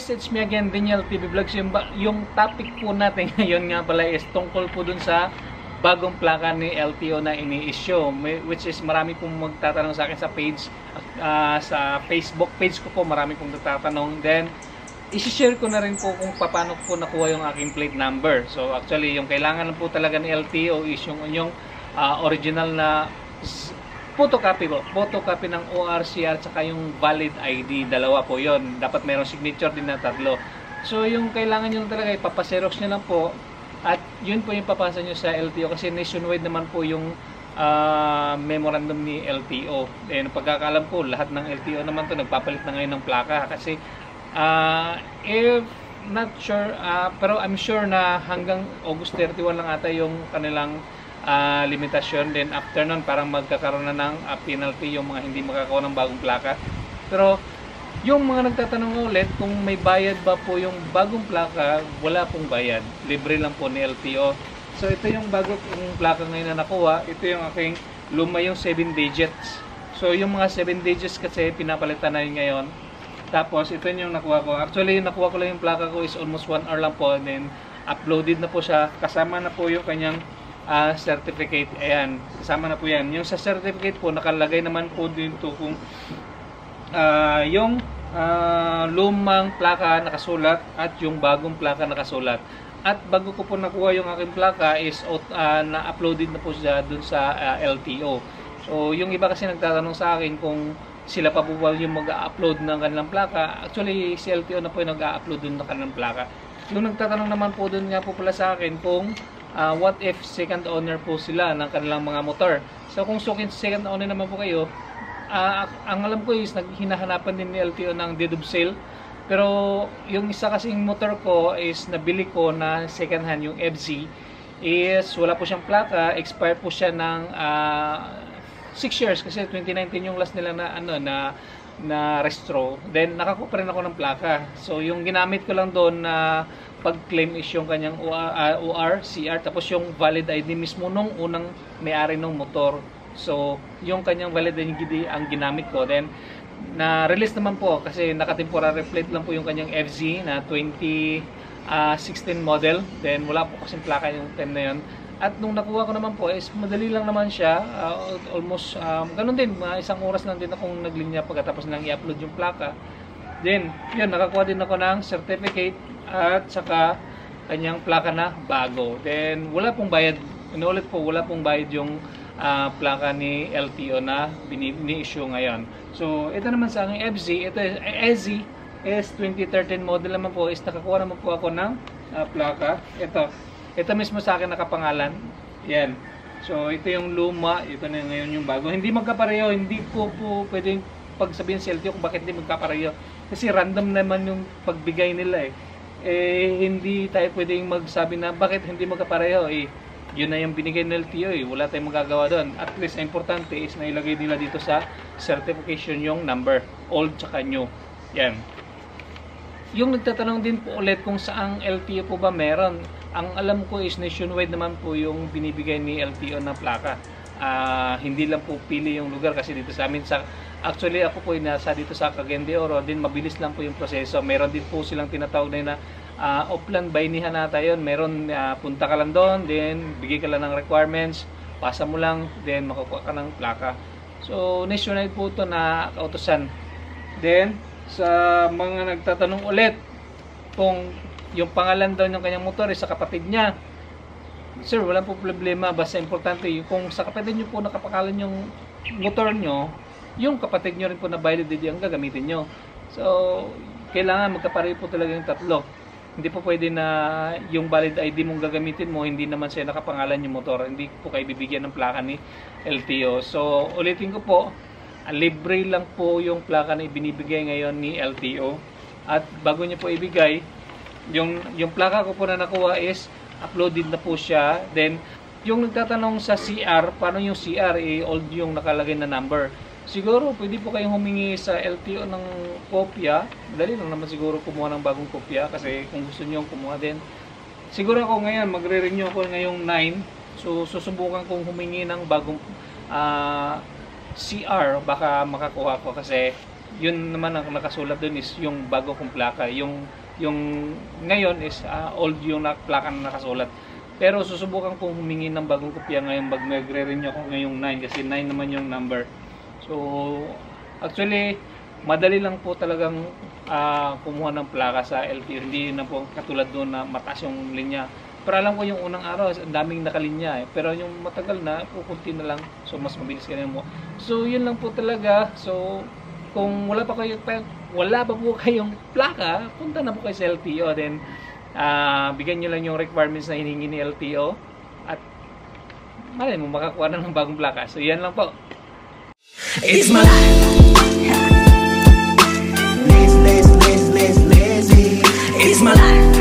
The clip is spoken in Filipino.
guys, it's me again, Daniel TV Vlogs. Yung topic po natin ngayon nga pala is tungkol po dun sa bagong plaka ni LTO na ini-issue, which is marami pong magtatanong sa akin sa page, sa Facebook page ko po, marami pong nagtatanong. Then i-share ko na rin po kung paano po nakuha yung aking plate number. So actually, yung kailangan po talaga ni LTO is yung original na photocopy po. Photocopy ng ORCR tsaka yung valid ID. Dalawa po yon. Dapat mayroong signature din na tatlo. So yung kailangan nyo talaga, ipapaserox nyo lang po. At yun po yung papasa nyo sa LTO. Kasi nationwide naman po yung memorandum ni LTO. And pagkakalam ko, lahat ng LTO naman to nagpapalit na ngayon ng plaka. Kasi if not sure, pero I'm sure na hanggang August 31 lang ata yung kanilang limitasyon. Then after nun parang magkakaroon na ng penalty yung mga hindi makakakuha ng bagong plaka. Pero yung mga nagtatanong ulit kung may bayad ba po yung bagong plaka, wala pong bayad, libre lang po ni LTO. So ito yung bago kong plaka ngayon na nakuha. Ito yung aking luma, yung 7 digits. So yung mga 7 digits kasi pinapalitan na yun ngayon. Tapos ito yung nakuha ko. Actually nakuha ko lang yung plaka ko is almost 1 hour lang po. And then uploaded na po siya, kasama na po yung kanyang certificate. Ayan, kasama na po yan. Yung sa certificate po, nakalagay naman po dito kung yung lumang plaka nakasulat at yung bagong plaka nakasulat. At bago ko po nakuha yung aking plaka is na-uploaded na po siya dun sa LTO. So yung iba kasi nagtatanong sa akin kung sila pa po ba yung mag-upload ng kanilang plaka. Actually si LTO na po yung nag-upload dun ng kanilang plaka. Yung nagtatanong naman po dun nga po pala sa akin kung what if second owner po sila ng kanilang mga motor. So kung second owner naman po kayo, ang alam ko is hinahanapan din ni LTO ng deed of sale. Pero yung isa kasing motor ko is nabili ko na second hand, yung FZ, is wala po siyang plaka, expired po siya ng 6 years kasi 2019 yung last nila na restro. Then nakakuha pa rin ako ng plaka. So yung ginamit ko lang doon na pag-claim is yung kanyang ORCR, tapos yung valid ID mismo nung unang may-ari ng motor. So yung kanyang valid ID ang ginamit ko. Then na-release naman po kasi naka-temporary plate lang po yung kanyang FZ na 2016 model. Then wala po kasing plaka yung time na yun. At nung nakuha ko naman po is madali lang naman siya, almost ganun din, isang oras lang din akong naglinya pagkatapos nang i-upload yung plaka. Then yun, nakakuha din ako ng certificate at saka kanyang plaka na bago. Then wala pong bayad, inuulit po, wala pong bayad yung plaka ni LTO na ni-issue ngayon. So ito naman sa aking FZ, ito SZ is 2013 model naman po, is nakakuha naman po ako ng plaka. Ito mismo sa akin nakapangalan. Yan. So ito yung luma, ito na ngayon yung bago. Hindi magkapareho, hindi po pwedeng pagsabihin sa LTO kung bakit hindi magkapareho. Kasi random naman yung pagbigay nila hindi tayo pwedeng magsabi na bakit hindi magkapareho. Yun na yung binigay ng LTO wala tayong magagawa doon. At least ang importante is nailagay nila dito sa certification yung number, old tsaka new. Yan. Yung nagtatanong din po ulit kung saang LTO po ba meron. Ang alam ko is nationwide naman po yung binibigay ni LTO na plaka. Hindi lang po pili yung lugar kasi dito sa amin actually ako po nasa dito sa Cagayan de Oro, din mabilis lang po yung proseso. Meron din po silang tinatawag na offline bayanihan nata yun. Meron punta ka lang doon, then bigay ka lang ng requirements, pasa mo lang, then makukuha ka ng plaka. So nationwide po ito na kautosan. Then sa mga nagtatanong ulit kung yung pangalan daw ng kanyang motor sa kapatid niya, sir, wala po problema. Basta importante kung sa kapatid niyo po nakapangalan yung motor nyo, yung kapatid nyo rin po na valid ID ang gagamitin nyo. So kailangan magkapareho po talaga yung tatlo. Hindi po pwede na yung valid ID mong gagamitin mo, hindi naman siya nakapangalan yung motor. Hindi po kayo bibigyan ng plaka ni LTO. So ulitin ko po, libre lang po yung plaka na ibinibigay ngayon ni LTO. At bago niyo po ibigay, yung plaka ko po na nakuha is uploaded na po siya. Then yung nagtatanong sa CR, paano yung CR, old yung nakalagay na number. Siguro pwede po kayong humingi sa LTO ng kopya. Dali lang naman siguro kumuha ng bagong kopya kasi kung gusto niyo kumuha din. Siguro ako ngayon magre-renew ako ngayong 9. So susubukan kong humingi ng bagong CR, baka makakuha ko kasi yun naman ang nakasulat doon is yung bago kong plaka. Yung ngayon is old yung plaka na nakasulat. Pero susubukan kong humingi ng bagong kopya ngayon pag magre-renew ako ngayong 9 kasi 9 naman yung number. So actually madali lang po talagang kumuha ng plaka sa LTO. Hindi na po katulad doon na mataas yung linya. Pero alam ko yung unang araw, ang daming nakalinya eh. Pero yung matagal na, kukunti na lang. So mas mabilis ka na mo. So yun lang po talaga. So kung wala pa po kayong plaka, punta na po kayo sa LTO. Then bigyan nyo lang yung requirements na hiningi ni LTO. At malay mo, makakuha na ng bagong plaka. So yan lang po. It's my life. Lazy. It's my life.